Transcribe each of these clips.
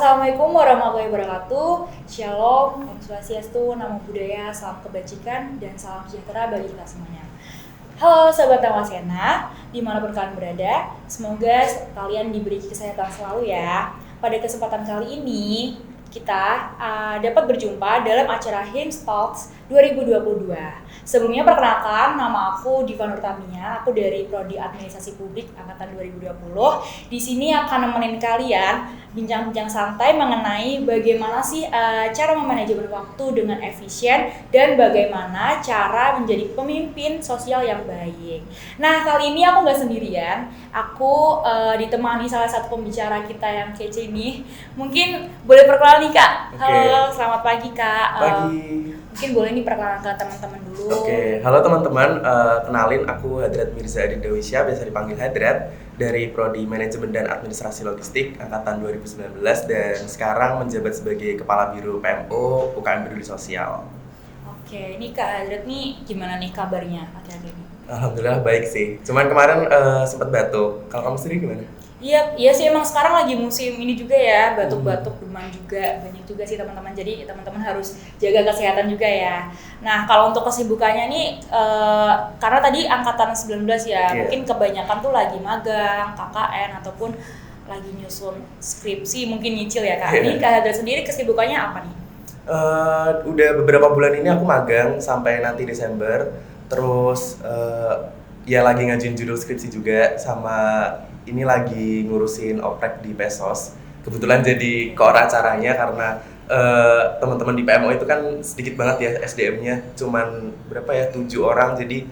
Assalamualaikum warahmatullahi wabarakatuh. Shalom, Om Swastiastu, Namo Buddhaya, salam kebajikan, dan salam sejahtera bagi kita semuanya. Halo Sobat Tamasena, dimanapun kalian berada, semoga kalian diberi kesehatan selalu ya. Pada kesempatan kali ini, kita dapat berjumpa dalam acara HIMSS Talks 2022. Sebelumnya perkenalkan, nama aku Diva Nurtamia, aku dari Prodi Administrasi Publik Angkatan 2020. Di sini akan nemenin kalian bincang-bincang santai mengenai bagaimana sih cara memanajemen waktu dengan efisien dan bagaimana cara menjadi pemimpin sosial yang baik. Nah, kali ini aku nggak sendirian, aku ditemani salah satu pembicara kita yang kece nih. Mungkin boleh perkenalan nih Kak. Halo, selamat pagi Kak. Pagi. Mungkin boleh nih perkenalan ke teman-teman dulu. Halo teman-teman, kenalin aku Hadrat Mirza Adindawisya, biasa dipanggil Hadrat, dari Prodi Manajemen dan Administrasi Logistik Angkatan 2019 dan sekarang menjabat sebagai Kepala Biro PMO UKM Peduli Sosial. Oke, ini Kak Hadrat nih gimana nih kabarnya akhir-akhir ini? Alhamdulillah baik sih, cuman kemarin sempat batuk. Kalau kamu sendiri gimana? Iya sih, emang sekarang lagi musim ini juga ya, batuk-batuk, demam juga, banyak juga sih teman-teman. Jadi teman-teman harus jaga kesehatan juga ya. Nah, kalau untuk kesibukannya nih, karena tadi angkatan 19 ya, mungkin kebanyakan tuh lagi magang, KKN, ataupun lagi nyusun skripsi, mungkin nyicil ya Kak. Ini Kak Hadrat sendiri kesibukannya apa nih? Udah beberapa bulan ini aku magang sampai nanti Desember. Terus ya lagi ngajuin judul skripsi juga, sama ini lagi ngurusin oprek di Pesos. Kebetulan jadi koor acaranya karena teman-teman di PMO itu kan sedikit banget ya SDM-nya, cuman berapa ya, 7 orang, jadi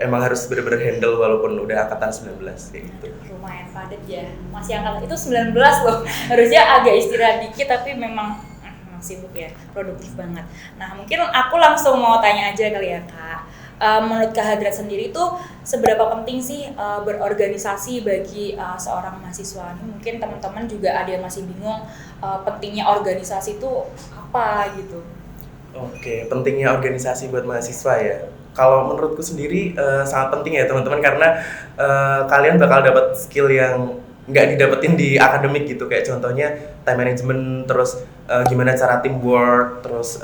emang harus bener-bener handle walaupun udah angkatan 19 kayak gitu. Lumayan padat ya, masih angkatan itu 19 loh, harusnya agak istirahat dikit tapi memang sibuk ya, produktif banget. Nah, mungkin aku langsung mau tanya aja kali ya Kak. Menurut Kak Hadrat sendiri tuh seberapa penting sih berorganisasi bagi seorang mahasiswa? Ini mungkin teman-teman juga ada yang masih bingung pentingnya organisasi itu apa gitu. Oke, pentingnya organisasi buat mahasiswa ya. Kalau menurutku sendiri sangat penting ya teman-teman, karena kalian bakal dapat skill yang nggak didapetin di akademik gitu, kayak contohnya time management, terus gimana cara teamwork, terus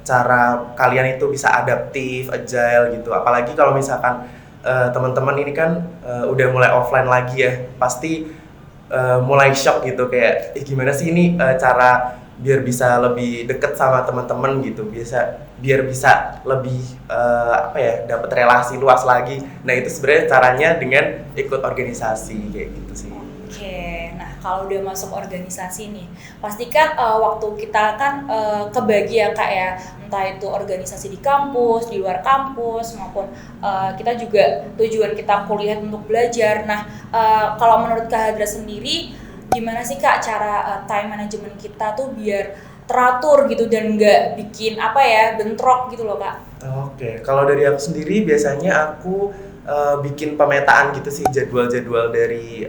cara kalian itu bisa adaptif, agile gitu. Apalagi kalau misalkan teman-teman ini kan udah mulai offline lagi ya, pasti mulai shock gitu, kayak gimana sih ini cara biar bisa lebih deket sama teman-teman gitu, biar bisa lebih dapat relasi luas lagi. Nah, itu sebenarnya caranya dengan ikut organisasi kayak gitu sih. Oke, nah kalau udah masuk organisasi nih, pastikan waktu kita kan kebagi ya Kak ya, entah itu organisasi di kampus, di luar kampus, maupun kita juga tujuan kita kuliah untuk belajar. Nah, kalau menurut Kak Hadrat sendiri, gimana sih Kak cara time management kita tuh biar teratur gitu dan nggak bikin bentrok gitu loh Kak? Oke, kalau dari aku sendiri biasanya aku bikin pemetaan gitu sih, jadwal-jadwal dari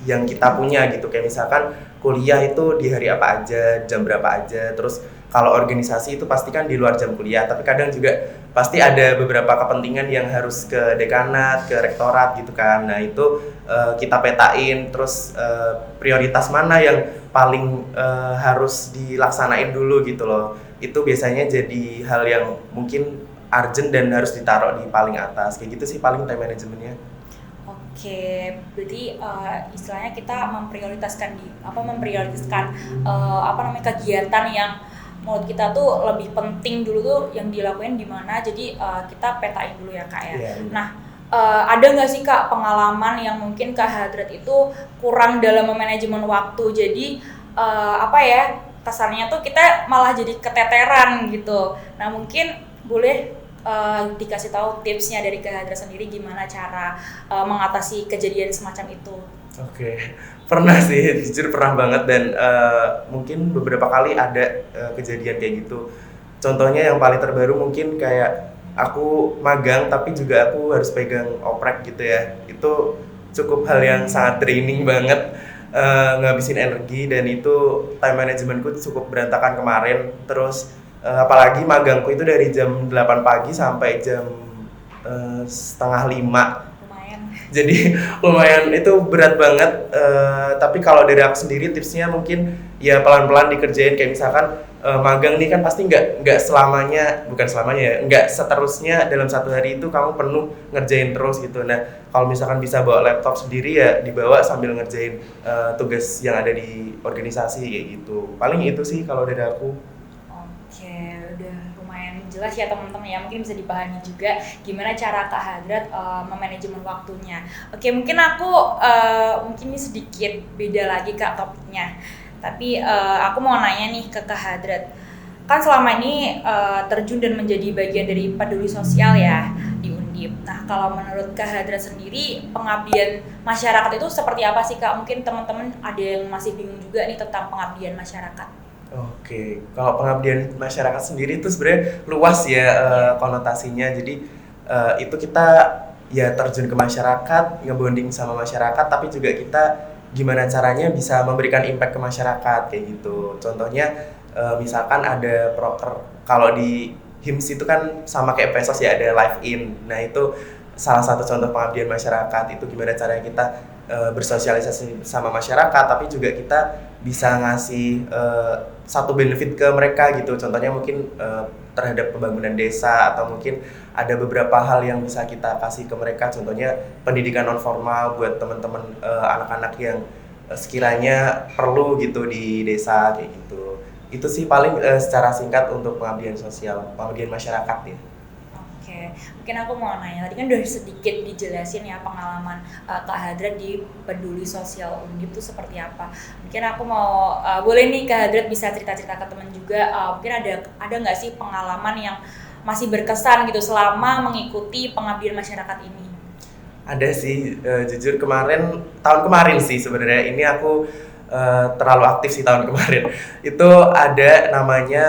yang kita punya gitu, kayak misalkan kuliah itu di hari apa aja, jam berapa aja. Terus kalau organisasi itu pasti kan di luar jam kuliah, tapi kadang juga pasti ada beberapa kepentingan yang harus ke dekanat, ke rektorat gitu kan. Nah, itu kita petain, terus prioritas mana yang paling harus dilaksanain dulu gitu loh. Itu biasanya jadi hal yang mungkin urgent dan harus ditaruh di paling atas, kayak gitu sih paling time manajemennya. Oke, berarti istilahnya kita memprioritaskan kegiatan yang menurut kita tuh lebih penting dulu tuh yang dilakuin di mana. Jadi kita petain dulu ya Kak ya. Yeah. Nah, ada nggak sih Kak pengalaman yang mungkin Kak Hadrat itu kurang dalam manajemen waktu? Jadi kesannya tuh kita malah jadi keteteran gitu. Nah, mungkin boleh dikasih tahu tipsnya dari Kak Hadrat sendiri gimana cara mengatasi kejadian semacam itu. Oke, pernah sih, jujur pernah banget, dan mungkin beberapa kali ada kejadian kayak gitu. Contohnya yang paling terbaru mungkin kayak aku magang tapi juga aku harus pegang oprek gitu ya. Itu cukup hal yang sangat draining banget, ngabisin energi, dan itu time managementku cukup berantakan kemarin. Terus apalagi magangku itu dari jam 8 pagi sampai jam 4:30. Lumayan. Jadi lumayan itu berat banget. Tapi kalau dari aku sendiri tipsnya mungkin ya pelan-pelan dikerjain, kayak misalkan magang nih kan pasti nggak selamanya, bukan selamanya ya, nggak seterusnya dalam satu hari itu kamu penuh ngerjain terus gitu. Nah kalau misalkan bisa bawa laptop sendiri ya dibawa sambil ngerjain tugas yang ada di organisasi kayak gitu. Paling itu sih kalau dari aku. Oke, udah lumayan jelas ya teman-teman ya. Mungkin bisa dipahami juga gimana cara Kak Hadrat memanajemen waktunya. Oke, mungkin aku mungkin ini sedikit beda lagi Kak topiknya. Tapi aku mau nanya nih ke Kak Hadrat. Kan selama ini terjun dan menjadi bagian dari peduli sosial ya di Undip. Nah, kalau menurut Kak Hadrat sendiri, pengabdian masyarakat itu seperti apa sih Kak? Mungkin teman-teman ada yang masih bingung juga nih tentang pengabdian masyarakat. Oke, kalau pengabdian masyarakat sendiri itu sebenarnya luas ya konotasinya. Jadi itu kita ya terjun ke masyarakat, ngebonding sama masyarakat, tapi juga kita gimana caranya bisa memberikan impact ke masyarakat kayak gitu. Contohnya misalkan ada proker, kalau di HIMSS itu kan sama kayak Pesos ya, ada live in. Nah itu salah satu contoh pengabdian masyarakat. Itu gimana caranya kita bersosialisasi sama masyarakat, tapi juga kita bisa ngasih satu benefit ke mereka gitu. Contohnya mungkin terhadap pembangunan desa, atau mungkin ada beberapa hal yang bisa kita kasih ke mereka. Contohnya pendidikan non formal buat teman-teman anak-anak yang sekiranya perlu gitu di desa kayak gitu. Itu sih paling secara singkat untuk pengabdian sosial, pengabdian masyarakat ya. Oke, mungkin aku mau nanya, tadi kan udah sedikit dijelasin ya pengalaman Kak Hadrat di peduli sosial Undip itu seperti apa. Mungkin aku mau, boleh nih Kak Hadrat bisa cerita-cerita ke teman juga, mungkin ada nggak sih pengalaman yang masih berkesan gitu selama mengikuti pengabdian masyarakat ini? Ada sih, jujur tahun kemarin sih sebenarnya ini aku terlalu aktif sih tahun kemarin. Itu ada namanya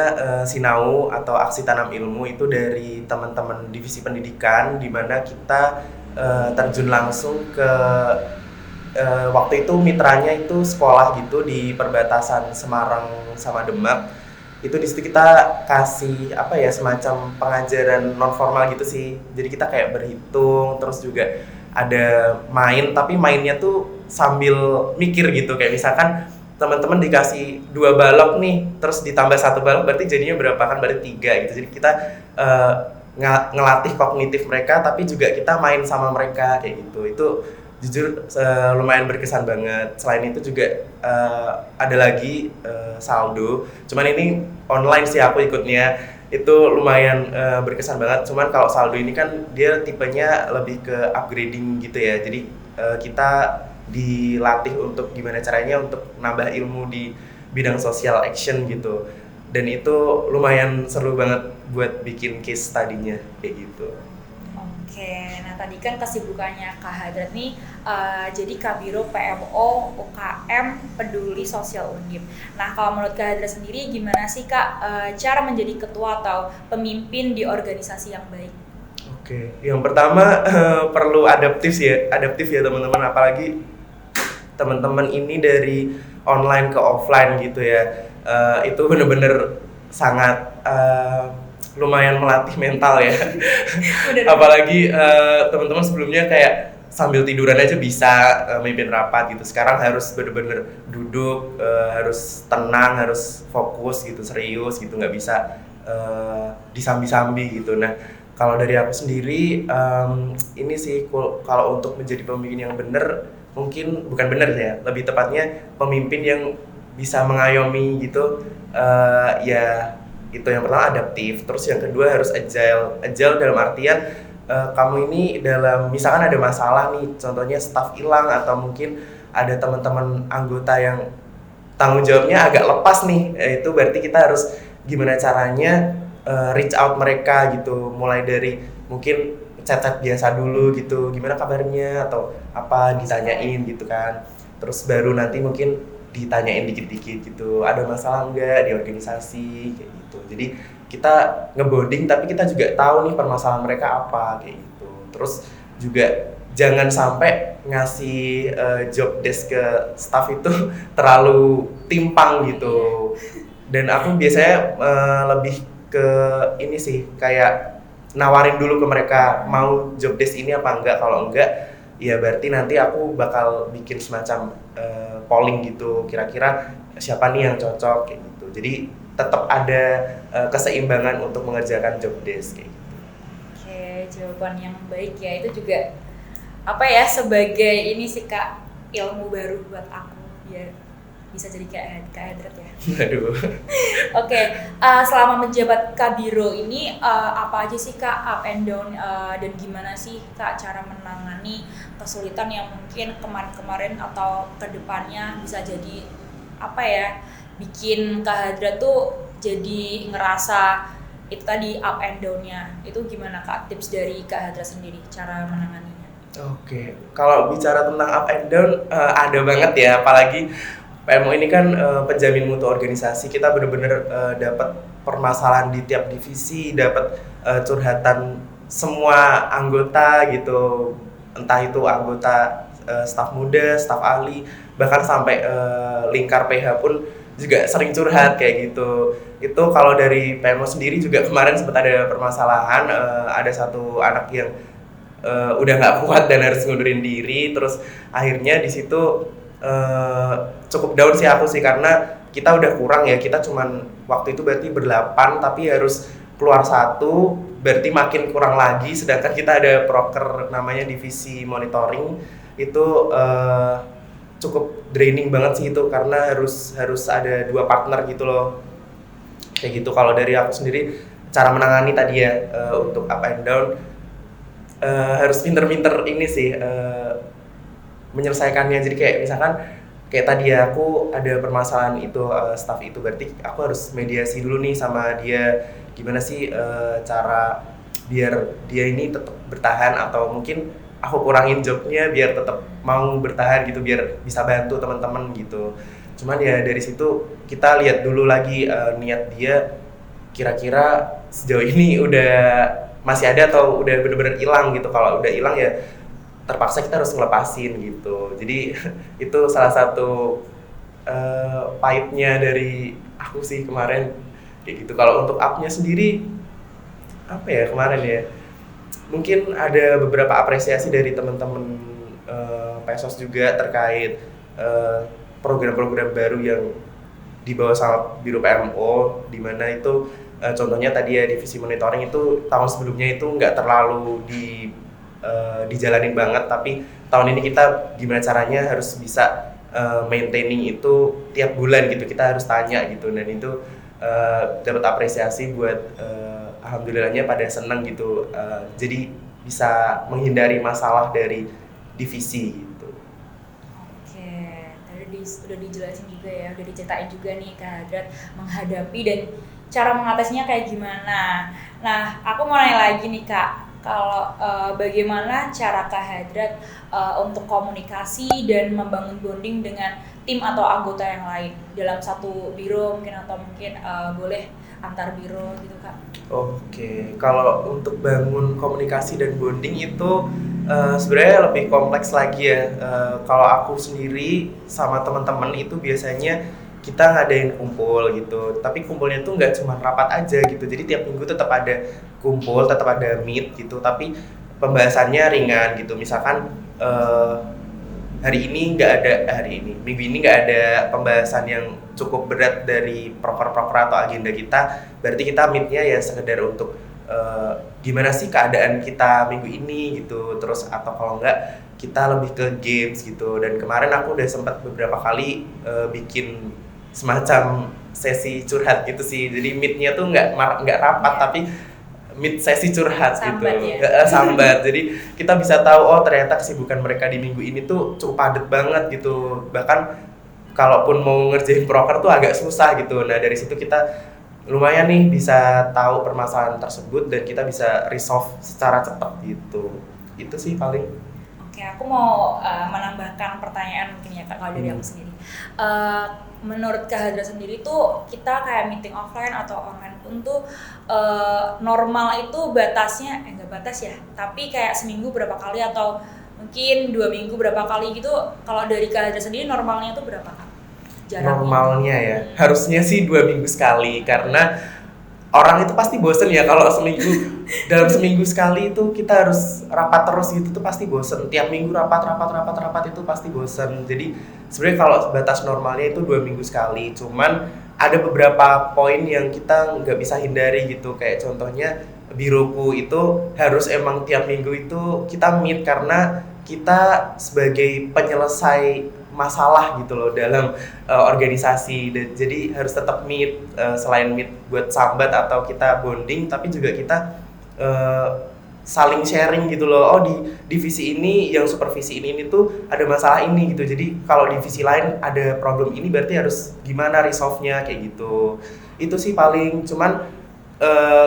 Sinau atau Aksi Tanam Ilmu, itu dari teman-teman divisi pendidikan, di mana kita terjun langsung ke waktu itu mitranya itu sekolah gitu di perbatasan Semarang sama Demak. Itu di situ kita kasih apa ya, semacam pengajaran non formal gitu sih. Jadi kita kayak berhitung, terus juga ada main, tapi mainnya tuh sambil mikir gitu. Kayak misalkan teman-teman dikasih 2 balok nih, terus ditambah 1 balok berarti jadinya berapa, kan berarti 3 gitu. Jadi kita ngelatih kognitif mereka, tapi juga kita main sama mereka kayak gitu. Itu jujur lumayan berkesan banget. Selain itu juga ada lagi saldo, cuman ini online sih aku ikutnya. Itu lumayan berkesan banget. Cuman kalau saldo ini kan dia tipenya lebih ke upgrading gitu ya. Jadi kita dilatih untuk gimana caranya untuk nambah ilmu di bidang social action gitu. Dan itu lumayan seru banget buat bikin case study-nya kayak gitu. Oke, nah tadi kan kesibukannya Kak Hadrat nih jadi Kabiro PMO UKM Peduli Sosial Undip. Nah kalau menurut Kak Hadrat sendiri gimana sih Kak cara menjadi ketua atau pemimpin di organisasi yang baik? Oke, yang pertama perlu adaptif ya teman-teman, apalagi teman-teman ini dari online ke offline gitu ya. Itu bener-bener sangat lumayan melatih mental ya. Apalagi teman-teman sebelumnya kayak sambil tiduran aja bisa mimpin rapat gitu. Sekarang harus bener-bener duduk, harus tenang, harus fokus gitu, serius gitu, nggak bisa disambi-sambi gitu. Nah, kalau dari aku sendiri ini sih kalau untuk menjadi pemimpin yang benar, mungkin bukan benar ya, lebih tepatnya pemimpin yang bisa mengayomi gitu. Ya itu yang pertama adaptif, terus yang kedua harus agile dalam artian kamu ini dalam misalkan ada masalah nih, contohnya staff hilang atau mungkin ada teman-teman anggota yang tanggung jawabnya agak lepas nih, itu berarti kita harus gimana caranya reach out mereka gitu, mulai dari mungkin chat biasa dulu gitu, gimana kabarnya atau apa, ditanyain gitu kan, terus baru nanti mungkin ditanyain dikit-dikit gitu, ada masalah enggak di organisasi kayak gitu. Jadi kita ngebonding tapi kita juga tahu nih permasalahan mereka apa kayak gitu. Terus juga jangan sampai ngasih job desk ke staff itu terlalu timpang gitu. Dan aku biasanya lebih ke ini sih, kayak nawarin dulu ke mereka mau job desk ini apa enggak. Kalau enggak ya berarti nanti aku bakal bikin semacam polling gitu, kira-kira siapa nih yang cocok kayak gitu. Jadi tetap ada keseimbangan untuk mengerjakan job desk kayak gitu. Oke, jawaban yang baik ya. Itu juga apa ya, sebagai ini sih Kak, ilmu baru buat aku biar bisa jadi Kak Hadrat ya. Aduh. Oke, selama menjabat Kabiro ini apa aja sih Kak up and down dan gimana sih Kak cara menangani kesulitan yang mungkin kemarin-kemarin atau kedepannya bisa jadi apa ya, bikin Kak Hadrat tuh jadi ngerasa itu tadi up and down-nya. Itu gimana Kak, tips dari Kak Hadrat sendiri cara menanganinya? Oke, kalau bicara tentang up and down ada banget ya, apalagi PMO ini kan penjamin mutu organisasi. Kita benar-benar dapat permasalahan di tiap divisi, dapat curhatan semua anggota gitu, entah itu anggota staf muda, staf ahli, bahkan sampai lingkar PH pun juga sering curhat kayak gitu. Itu kalau dari PMO sendiri juga kemarin sempat ada permasalahan, ada satu anak yang udah nggak kuat dan harus ngundurin diri, terus akhirnya di situ cukup down sih aku sih, karena kita udah kurang ya, kita cuman waktu itu berarti ber-8 tapi harus keluar satu, berarti makin kurang lagi, sedangkan kita ada proker namanya divisi monitoring itu cukup draining banget sih itu, karena harus ada 2 partner gitu loh kayak gitu. Kalau dari aku sendiri cara menangani tadi ya untuk up and down harus pinter-pinter ini sih menyelesaikannya. Jadi kayak misalkan kayak tadi ya, aku ada permasalahan itu staff itu, berarti aku harus mediasi dulu nih sama dia, gimana sih cara biar dia ini tetap bertahan, atau mungkin aku kurangin jobnya biar tetap mau bertahan gitu, biar bisa bantu teman-teman gitu. Cuman ya dari situ kita lihat dulu lagi niat dia kira-kira sejauh ini udah masih ada atau udah bener-bener hilang gitu. Kalau udah hilang ya terpaksa kita harus ngelepasin gitu. Jadi itu salah satu pahitnya dari aku sih kemarin kayak gitu. Kalau untuk up-nya sendiri apa ya kemarin ya, mungkin ada beberapa apresiasi dari teman-teman Pesos juga terkait program-program baru yang dibawa sama Biro PMO, di mana itu contohnya tadi ya divisi monitoring itu tahun sebelumnya itu nggak terlalu dijalanin banget, tapi tahun ini kita gimana caranya harus bisa maintaining itu tiap bulan gitu, kita harus tanya gitu, dan itu dapat apresiasi buat alhamdulillahnya pada seneng gitu, jadi bisa menghindari masalah dari divisi gitu. Oke, tadi udah dijelasin juga ya, udah diceritain juga nih Kak Hadrat menghadapi dan cara mengatasinya kayak gimana. Nah, aku mau nanya lagi nih Kak, kalau bagaimana cara Kak Hadrat untuk komunikasi dan membangun bonding dengan tim atau anggota yang lain dalam satu biro mungkin, atau mungkin boleh antar biro gitu Kak? Oke, kalau untuk bangun komunikasi dan bonding itu sebenarnya lebih kompleks lagi ya. Kalau aku sendiri sama teman-teman itu biasanya kita ngadain kumpul gitu, tapi kumpulnya tuh nggak cuma rapat aja gitu, jadi tiap minggu tetap ada kumpul, tetap ada meet gitu, tapi pembahasannya ringan gitu. Misalkan minggu ini nggak ada pembahasan yang cukup berat dari proker-proker atau agenda kita, berarti kita meetnya ya sekedar untuk gimana sih keadaan kita minggu ini gitu, terus atau kalau enggak kita lebih ke games gitu. Dan kemarin aku udah sempat beberapa kali bikin semacam sesi curhat gitu sih, jadi meetnya tuh nggak rapat tapi meet sesi curhat Sambat gitu ya? sambat, jadi kita bisa tahu oh ternyata kesibukan mereka di minggu ini tuh cukup padat banget gitu, bahkan kalaupun mau ngerjain proker tuh agak susah gitu. Nah dari situ kita lumayan nih bisa tahu permasalahan tersebut dan kita bisa resolve secara cepat gitu. Itu sih paling. Oke, aku mau menambahkan pertanyaan mungkin ya Kak, kalau dari aku sendiri. Menurut Kak Hadrat sendiri tuh kita kayak meeting offline atau online pun tuh normal itu batasnya, nggak batas ya, tapi kayak seminggu berapa kali atau mungkin 2 minggu berapa kali gitu. Kalau dari Kak Hadrat sendiri normalnya tuh berapa Kak? Jaraknya? Normalnya ya, harusnya sih 2 minggu sekali, karena orang itu pasti bosen ya kalau seminggu dalam seminggu sekali itu kita harus rapat terus gitu tuh pasti bosen. Tiap minggu rapat itu pasti bosen. Jadi sebenarnya kalau batas normalnya itu 2 minggu sekali. Cuman ada beberapa poin yang kita nggak bisa hindari gitu. Kayak contohnya biroku itu harus emang tiap minggu itu kita meet karena kita sebagai penyelesai masalah gitu loh dalam organisasi. Jadi harus tetap meet, selain meet buat sambat atau kita bonding, tapi juga kita saling sharing gitu loh. Oh, di divisi ini yang supervisi ini tuh ada masalah ini gitu. Jadi kalau divisi lain ada problem ini berarti harus gimana resolve-nya kayak gitu. Itu sih paling. Cuman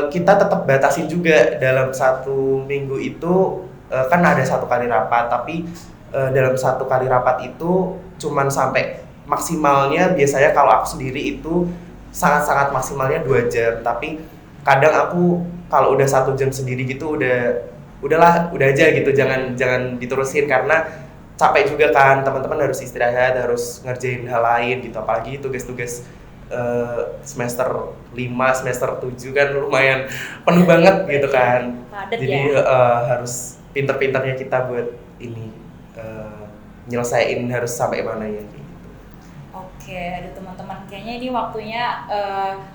kita tetap batasin juga dalam 1 minggu itu kan ada 1 kali rapat, tapi dalam 1 kali rapat itu cuman sampai maksimalnya biasanya kalau aku sendiri itu sangat-sangat maksimalnya 2 jam, tapi kadang aku kalau udah 1 jam sendiri gitu udah aja gitu, jangan diterusin karena capek juga kan, teman-teman harus istirahat, harus ngerjain hal lain gitu, apalagi tugas-tugas semester 5, semester 7 kan lumayan penuh banget gitu kan. Padat Jadi ya. harus pinter-pinternya kita buat ini nyelesain harus sampai mana ya kayak gitu. Oke, ada teman-teman kayaknya ini waktunya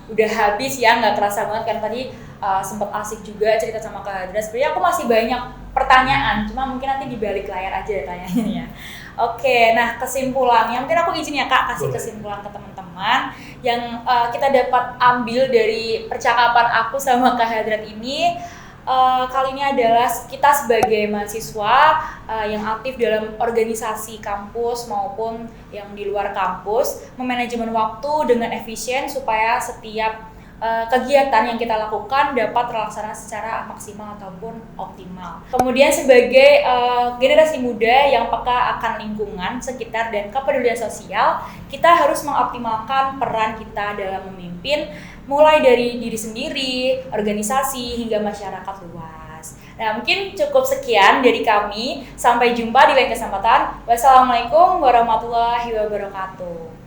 udah habis ya, nggak terasa banget kan tadi sempat asik juga cerita sama Kak Hadra. Sebenarnya aku masih banyak pertanyaan, cuma mungkin nanti di balik layar aja tanyanya. Oke, nah kesimpulannya mungkin aku izin ya Kak kasih kesimpulan ke teman-teman yang kita dapat ambil dari percakapan aku sama Kak Hadrat ini. Kali ini adalah kita sebagai mahasiswa yang aktif dalam organisasi kampus maupun yang di luar kampus memanajemen waktu dengan efisien supaya setiap kegiatan yang kita lakukan dapat terlaksana secara maksimal ataupun optimal. Kemudian sebagai generasi muda yang peka akan lingkungan sekitar dan kepedulian sosial, kita harus mengoptimalkan peran kita dalam memimpin mulai dari diri sendiri, organisasi, hingga masyarakat luas. Nah, mungkin cukup sekian dari kami. Sampai jumpa di lain kesempatan. Wassalamualaikum warahmatullahi wabarakatuh.